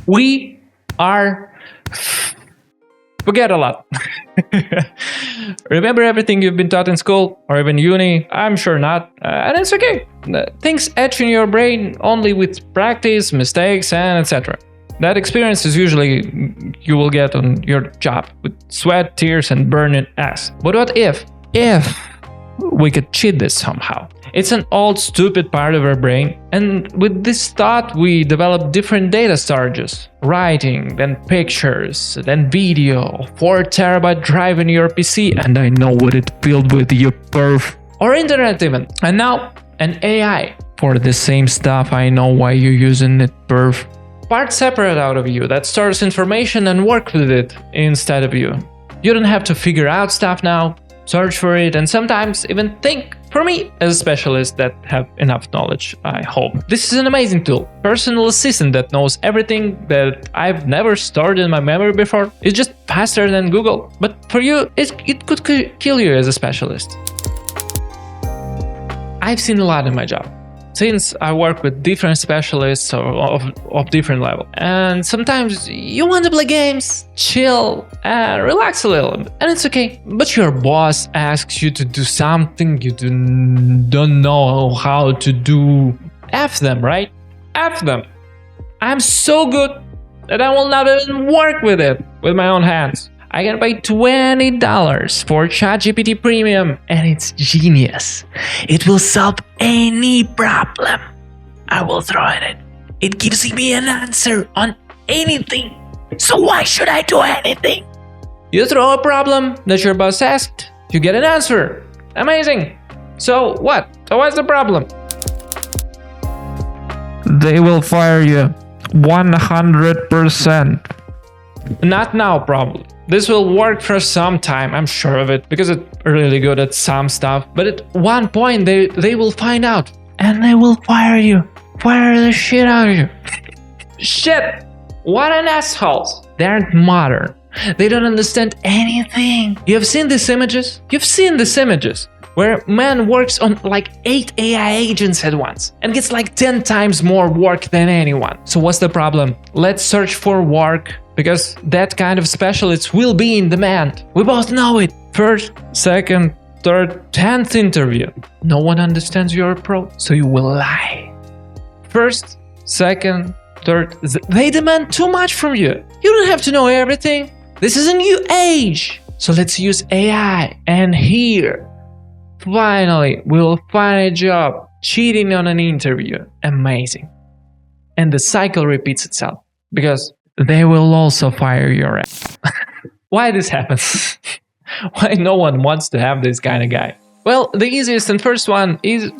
We are forget a lot. Remember everything you've been taught in school or even uni? I'm sure not. And it's okay. Things etch in your brain only with practice, mistakes, and etc. That experience is usually you will get on your job with sweat, tears, and burning ass. But what if we could cheat this somehow? It's an old stupid part of our brain, and with this thought we develop different data storages. Writing, then pictures, then video, 4 terabyte drive in your PC, and I know what it filled with, you perf. Or internet even. And now an AI for the same stuff. I know why you're using it, perf. Part separate out of you that stores information and work with it instead of you. You don't have to figure out stuff now, search for it, and sometimes even think. For me, as a specialist that have enough knowledge, I hope. This is an amazing tool. Personal assistant that knows everything that I've never stored in my memory before. It's just faster than Google. But for you, it could kill you as a specialist. I've seen a lot in my job, since I work with different specialists of different level. And sometimes you want to play games, chill, and relax a little bit. And it's okay. But your boss asks you to do something you don't know how to do. F them, right? F them. I'm so good that I will not even work with it with my own hands. I can pay $20 for ChatGPT Premium, and it's genius. It will solve any problem I will throw at it. It gives me an answer on anything. So why should I do anything? You throw a problem that your boss asked, you get an answer. Amazing. So what? So what's the problem? They will fire you 100%. Not now, probably. This will work for some time, I'm sure of it, because it's really good at some stuff. But at one point, they will find out, and they will fire you. Fire the shit out of you. Shit! What an assholes! They aren't modern. They don't understand anything. You've seen these images? You've seen these images where man works on like 8 AI agents at once and gets like 10 times more work than anyone. So what's the problem? Let's search for work, because that kind of specialist will be in demand. We both know it. First, second, third, 10th interview. No one understands you're a pro, so you will lie. First, second, third, they demand too much from you. You don't have to know everything. This is a new age. So let's use AI. And here, finally, we will find a job. Cheating on an interview. Amazing. And the cycle repeats itself, because they will also fire your ass. Why this happens? Why no one wants to have this kind of guy? Well, the easiest and first one is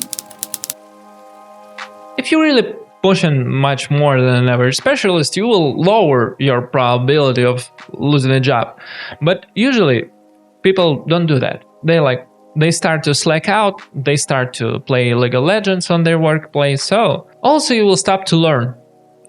if you really pushing much more than an average specialist, you will lower your probability of losing a job. But usually people don't do that. They start to slack out, they start to play League of Legends on their workplace. So also you will stop to learn.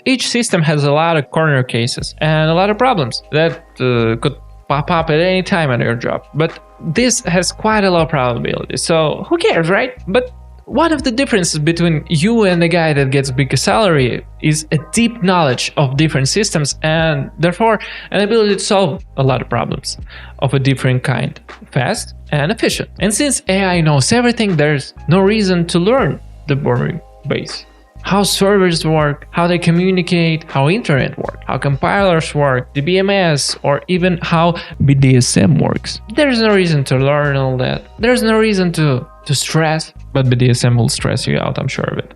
Each system has a lot of corner cases and a lot of problems that could pop up at any time on your job. But this has quite a low probability, so who cares, right? But one of the differences between you and the guy that gets bigger salary is a deep knowledge of different systems and therefore an ability to solve a lot of problems of a different kind, fast and efficient. And since AI knows everything, there's no reason to learn the boring base. How servers work, how they communicate, how internet works, how compilers work, the BMS, or even how BDSM works. There's no reason to learn all that. There's no reason to stress, but BDSM will stress you out, I'm sure of it.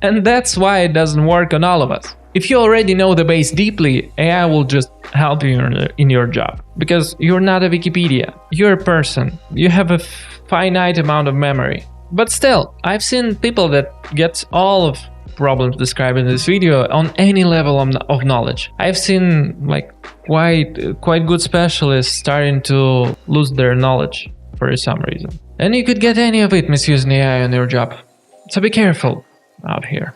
And that's why it doesn't work on all of us. If you already know the base deeply, AI will just help you in your job. Because you're not a Wikipedia. You're a person. You have a finite amount of memory. But still, I've seen people that get all of problems described in this video on any level of knowledge. I've seen like quite good specialists starting to lose their knowledge for some reason. And you could get any of it misusing AI on your job. So be careful out here.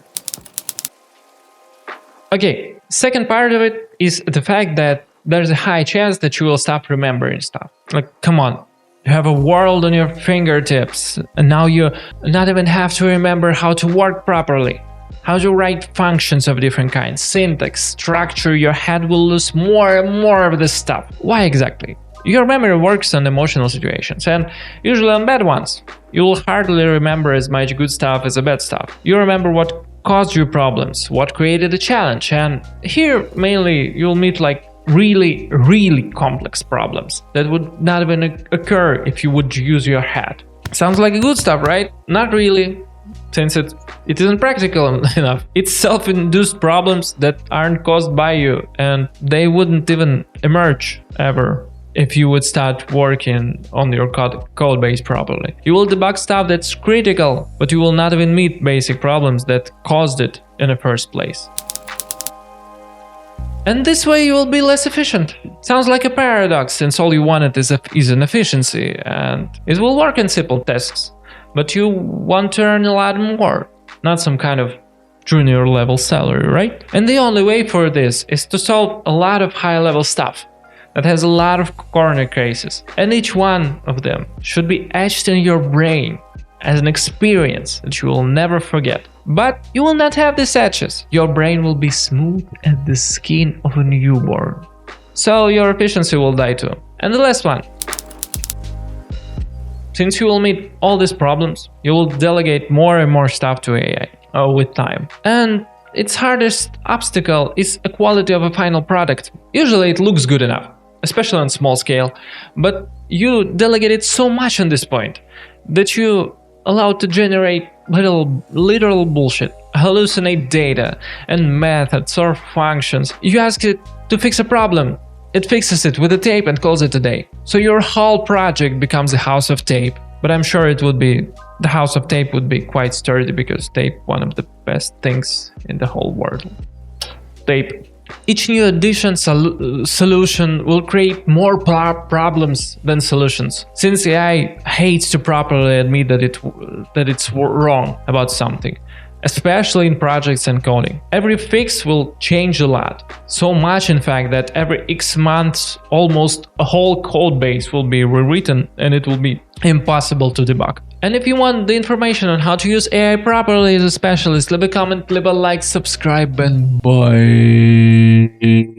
Okay, second part of it is the fact that there's a high chance that you will stop remembering stuff. Like, come on. You have a world on your fingertips, and now you not even have to remember how to work properly, how to write functions of different kinds, syntax, structure. Your head will lose more and more of this stuff. Why exactly? Your memory works on emotional situations, and usually on bad ones. You will hardly remember as much good stuff as the bad stuff. You remember what caused you problems, what created a challenge, and here mainly you'll meet like really complex problems that would not even occur if you would use your head. Sounds like good stuff, right? Not really, since it isn't practical enough. It's self-induced problems that aren't caused by you, and they wouldn't even emerge ever if you would start working on your code base properly. You will debug stuff that's critical, but you will not even meet basic problems that caused it in the first place. And this way you will be less efficient. Sounds like a paradox, since all you wanted is an efficiency, and it will work in simple tasks. But you want to earn a lot more, not some kind of junior level salary, right? And the only way for this is to solve a lot of high level stuff that has a lot of corner cases, and each one of them should be etched in your brain as an experience that you will never forget. But you will not have these etches. Your brain will be smooth as the skin of a newborn. So your efficiency will die too. And the last one. Since you will meet all these problems, you will delegate more and more stuff to AI with time. And its hardest obstacle is the quality of a final product. Usually it looks good enough, especially on small scale, but you delegate it so much on this point that you allow it to generate literal bullshit, hallucinate data and methods or functions. You ask it to fix a problem, it fixes it with a tape and calls it a day. So your whole project becomes a house of tape. But I'm sure the house of tape would be quite sturdy, because tape one of the best things in the whole world. Tape. Each new addition solution will create more problems than solutions, since AI hates to properly admit that it's wrong about something, especially in projects and coding. Every fix will change a lot, so much in fact that every X months almost a whole code base will be rewritten, and it will be impossible to debug. And if you want the information on how to use AI properly as a specialist, leave a comment, leave a like, subscribe, and bye.